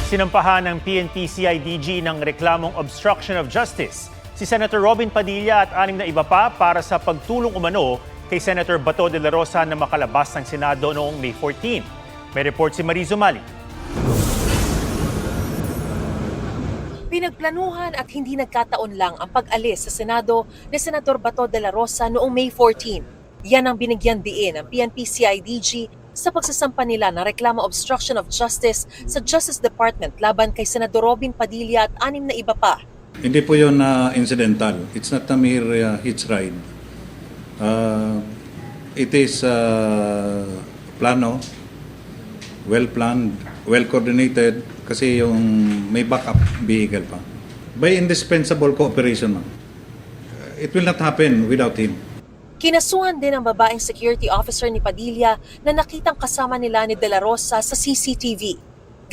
Sinampahan ng PNP-CIDG ng reklamong obstruction of justice si Senator Robin Padilla at 6 na iba pa para sa pagtulong umano kay Senator Bato de la Rosa na makalabas ng Senado noong May 14. May report si Mariz Umali. Pinagplanuhan at hindi nagkataon lang ang pag-alis sa Senado ni Senator Bato de la Rosa noong May 14. Yan ang binigyan diin ng PNP-CIDG sa pagsasampa nila ng reklamo obstruction of justice sa Justice Department laban kay Senador Robin Padilla at 6 na iba pa. Hindi po yun incidental. It's not a mere hitch ride. It is plano, well-planned, well-coordinated kasi yung may backup vehicle pa. By indispensable cooperation, ma'am. It will not happen without him. Kinasuhan din ang babaeng security officer ni Padilla na nakitang kasama nila ni De La Rosa sa CCTV.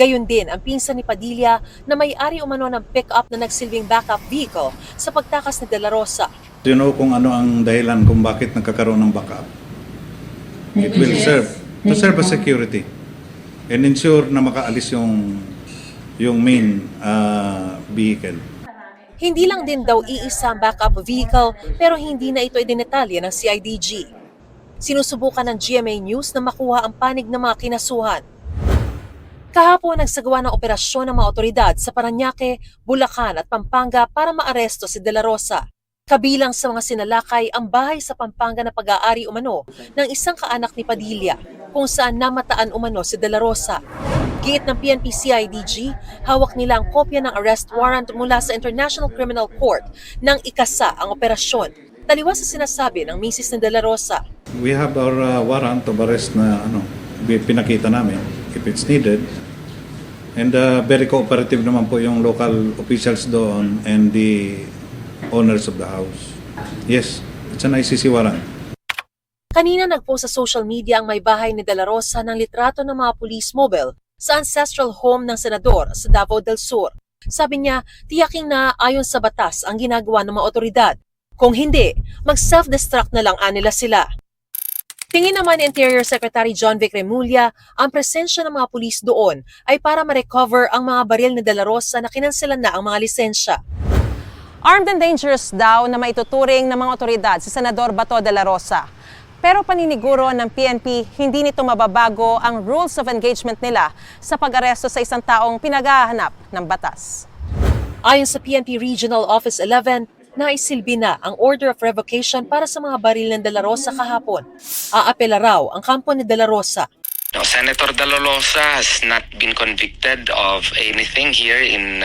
Gayon din ang pinsan ni Padilla na may-ari umano ng pick-up na nagsilbing backup vehicle sa pagtakas ni De La Rosa. Do you know kung ano ang dahilan kung bakit nagkakaroon ng backup? It will serve as security and ensure na makaalis yung main vehicle. Hindi lang din daw iisa ang backup vehicle pero hindi na ito idinetalye ng CIDG. Sinusubukan ng GMA News na makuha ang panig ng mga kinasuhan. Kahapon nagsagawa ng operasyon ng mga otoridad sa Parañaque, Bulacan at Pampanga para maaresto si De La Rosa. Kabilang sa mga sinalakay ang bahay sa Pampanga na pag-aari umano ng isang kaanak ni Padilla kung saan namataan umano si De La Rosa. Giit ng PNP-CIDG, hawak nila ang kopya ng arrest warrant mula sa International Criminal Court nang ikasa ang operasyon. Taliwas sa sinasabi ng misis ni De La Rosa. We have our warrant of arrest na pinakita namin if it's needed. And very cooperative naman po yung local officials doon and the owners of the house. Yes, it's an ICC warrant. Kanina nagpost sa social media ang may bahay ni De La Rosa ng litrato ng mga police mobile sa ancestral home ng senador sa Davao del Sur. Sabi niya, tiyaking na ayon sa batas ang ginagawa ng mga otoridad. Kung hindi, mag-self-destruct na lang nila sila. Tingin naman ni Interior Secretary John Vic Remulla, ang presensya ng mga pulis doon ay para ma-recover ang mga baril ni De La Rosa na kinanselan na ang mga lisensya. Armed and dangerous daw na maituturing ng mga otoridad si Senador Bato de la Rosa. Pero paniniguro ng PNP, hindi nito mababago ang rules of engagement nila sa pag-aresto sa isang taong pinaghahanap ng batas. Ayon sa PNP Regional Office 11, naisilbi na ang order of revocation para sa mga baril ng De La Rosa kahapon. Aapela raw ang kampo ni De La Rosa. No, Senator De La Rosa has not been convicted of anything here in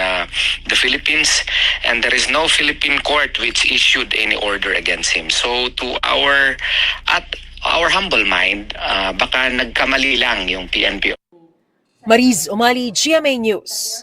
the Philippines, and there is no Philippine court which issued any order against him. So at our humble mind, baka nagkamali lang yung PNP. Mariz Umali, GMA News.